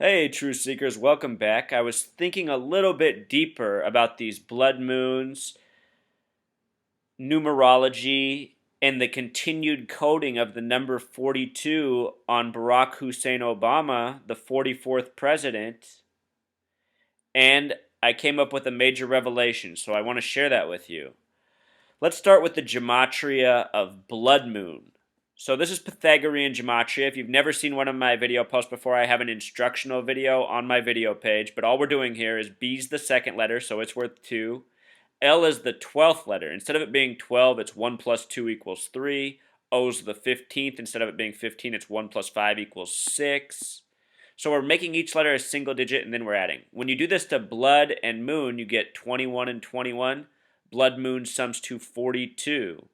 Hey, True Seekers, welcome back. I was thinking a little bit deeper about these blood moons, numerology, and the continued coding of the number 42 on Barack Hussein Obama, the 44th president. And I came up with a major revelation, so I want to share that with you. Let's start with the gematria of blood moon. So this is Pythagorean gematria. If you've never seen one of my video posts before, I have an instructional video on my video page. But all we're doing here is B's the second letter, so it's worth 2. L is the 12th letter. Instead of it being 12, it's 1 plus 2 equals 3. O's the 15th. Instead of it being 15, it's 1 plus 5 equals 6. So we're making each letter a single digit, and then we're adding. When you do this to blood and moon, you get 21 and 21. Blood moon sums to 42.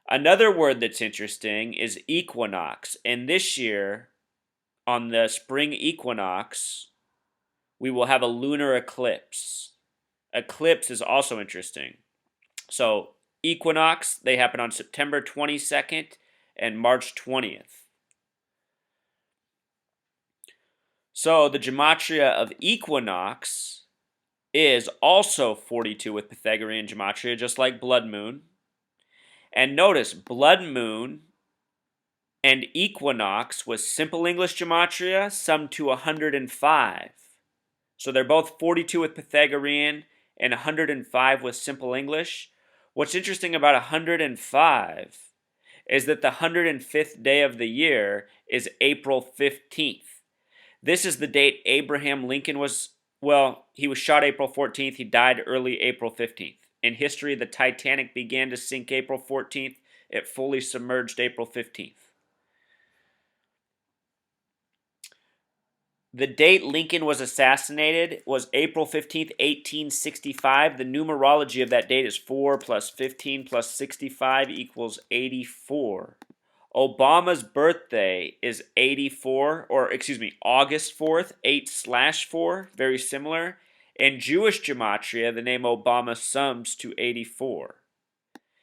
Another word that's interesting is equinox. And this year, on the spring equinox, we will have a lunar eclipse. Eclipse is also interesting. So, equinox, they happen on September 22nd and March 20th. So, the gematria of equinox is also 42 with Pythagorean gematria, just like blood moon. And notice, blood moon and equinox was simple English gematria summed to 105. So they're both 42 with Pythagorean and 105 with simple English. What's interesting about 105 is that the 105th day of the year is April 15th. This is the date Abraham Lincoln he was shot April 14th. He died early April 15th. In history, the Titanic began to sink April 14th. It fully submerged April 15th. The date Lincoln was assassinated was April 15th, 1865. The numerology of that date is 4 plus 15 plus 65 equals 84. Obama's birthday is August 4th, 8/4, very similar. In Jewish gematria, the name Obama sums to 84.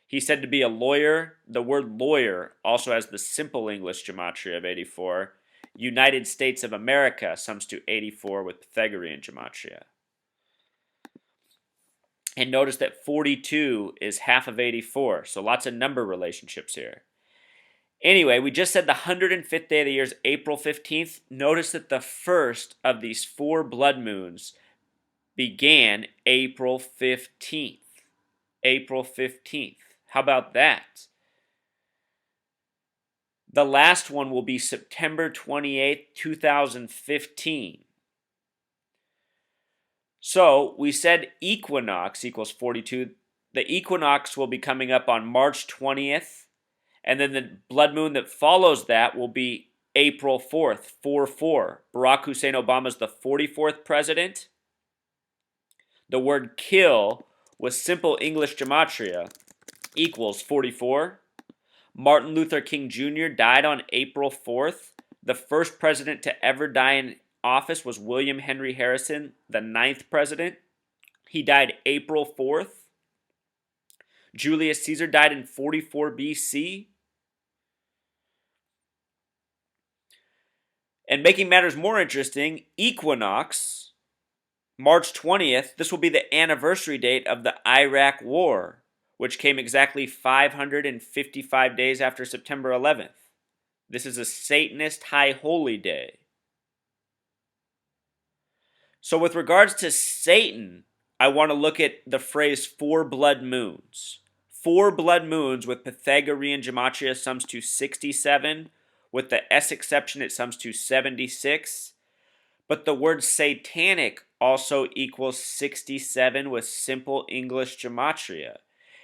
He's said to be a lawyer. The word lawyer also has the simple English gematria of 84. United States of America sums to 84 with Pythagorean gematria. And notice that 42 is half of 84, so lots of number relationships here. Anyway, we just said the 105th day of the year is April 15th. Notice that the first of these 4 blood moons began April 15th. April 15th. How about that? The last one will be September 28th, 2015. So we said equinox equals 42. The equinox will be coming up on March 20th. And then the blood moon that follows that will be April 4th, 4/4. Barack Hussein Obama is the 44th president. The word kill with simple English gematria equals 44. Martin Luther King Jr. died on April 4th. The first president to ever die in office was William Henry Harrison, the 9th president. He died April 4th. Julius Caesar died in 44 BC. And making matters more interesting, equinox, March 20th, this will be the anniversary date of the Iraq War, which came exactly 555 days after September 11th. This is a Satanist high holy day. So with regards to Satan, I want to look at the phrase 4 blood moons. 4 blood moons with Pythagorean gematria sums to 67. With the S exception, it sums to 76. But the word satanic also equals 67 with simple English gematria.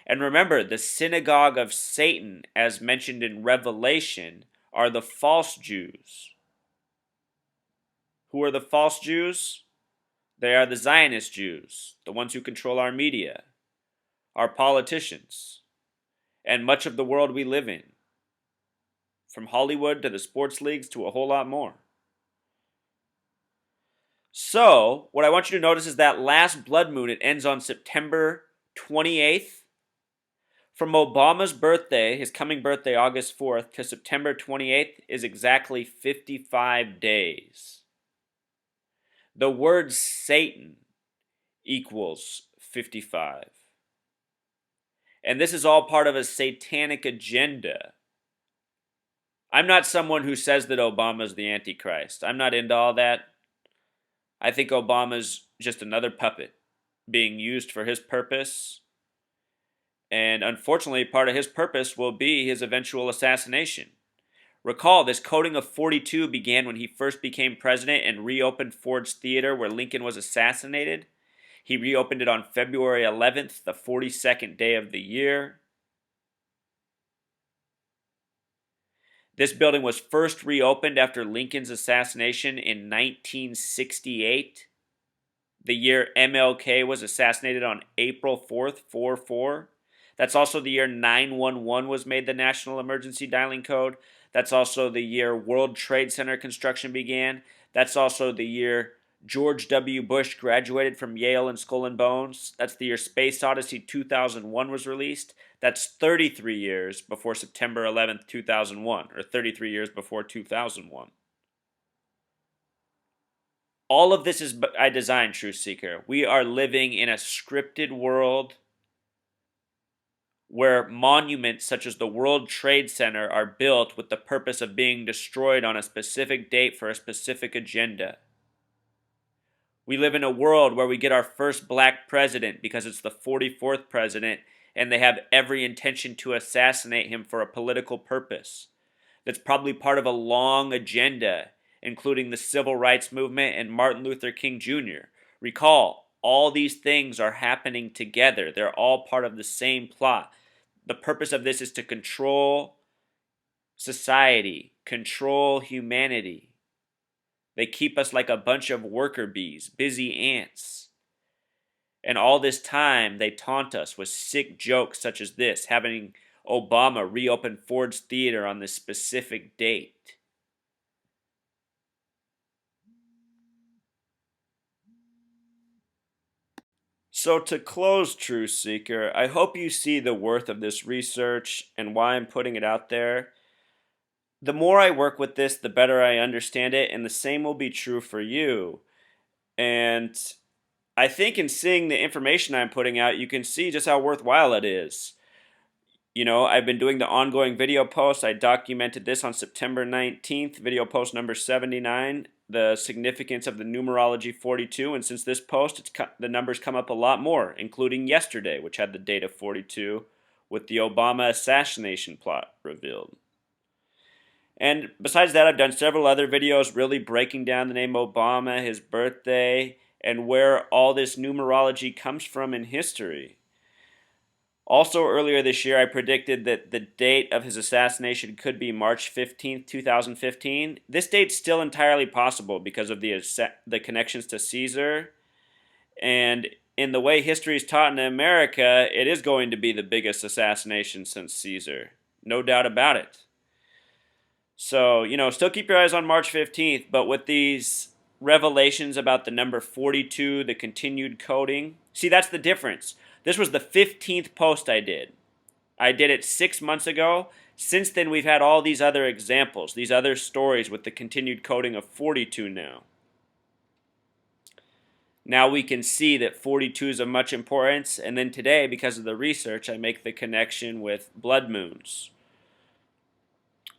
And remember, the synagogue of Satan, as mentioned in Revelation, are the false Jews. Who are the false Jews? They are the Zionist Jews, the ones who control our media, our politicians, and much of the world we live in, from Hollywood to the sports leagues to a whole lot more. So, what I want you to notice is that last blood moon, it ends on September 28th. From Obama's birthday, his coming birthday, August 4th, to September 28th is exactly 55 days. The word Satan equals 55. And this is all part of a satanic agenda. I'm not someone who says that Obama's the Antichrist. I'm not into all that. I think Obama's just another puppet being used for his purpose. And unfortunately, part of his purpose will be his eventual assassination. Recall, this coding of 42 began when he first became president and reopened Ford's Theater where Lincoln was assassinated. He reopened it on February 11th, the 42nd day of the year. This building was first reopened after Lincoln's assassination in 1968. The year MLK was assassinated on April 4th, 4-4. That's also the year 911 was made the national emergency dialing code. That's also the year World Trade Center construction began. That's also the year George W. Bush graduated from Yale and Skull and Bones. That's the year Space Odyssey 2001 was released. That's 33 years before September 11th, 2001, or 33 years before 2001. All of this is by design, Truth Seeker. We are living in a scripted world where monuments such as the World Trade Center are built with the purpose of being destroyed on a specific date for a specific agenda. We live in a world where we get our first black president because it's the 44th president and they have every intention to assassinate him for a political purpose. That's probably part of a long agenda, including the civil rights movement and Martin Luther King Jr. Recall, all these things are happening together. They're all part of the same plot. The purpose of this is to control society, control humanity. They keep us like a bunch of worker bees, busy ants. And all this time, they taunt us with sick jokes such as this, having Obama reopen Ford's Theater on this specific date. So to close, Truth Seeker, I hope you see the worth of this research and why I'm putting it out there. The more I work with this, the better I understand it, and the same will be true for you. And I think in seeing the information I'm putting out, you can see just how worthwhile it is. You know, I've been doing the ongoing video posts. I documented this on September 19th, video post number 79, the significance of the numerology 42. And since this post, the numbers come up a lot more, including yesterday, which had the date of 42, with the Obama assassination plot revealed. And besides that, I've done several other videos really breaking down the name Obama, his birthday, and where all this numerology comes from in history. Also, earlier this year, I predicted that the date of his assassination could be March 15th, 2015. This date's still entirely possible because of the connections to Caesar. And in the way history is taught in America, it is going to be the biggest assassination since Caesar. No doubt about it. So, you know, still keep your eyes on March 15th, but with these revelations about the number 42, the continued coding, see, that's the difference. This was the 15th post I did. I did it 6 months ago. Since then, we've had all these other examples, these other stories with the continued coding of 42 now. Now we can see that 42 is of much importance, and then today, because of the research, I make the connection with blood moons.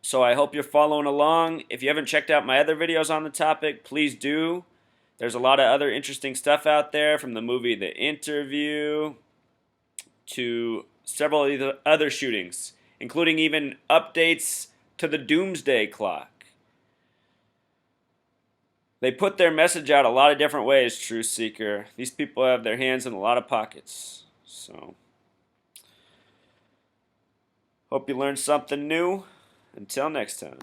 So I hope you're following along. If you haven't checked out my other videos on the topic, please do. There's a lot of other interesting stuff out there, from the movie The Interview to several of the other shootings, including even updates to the doomsday clock. They put their message out a lot of different ways, Truth Seeker. These people have their hands in a lot of pockets. So, hope you learned something new. Until next time.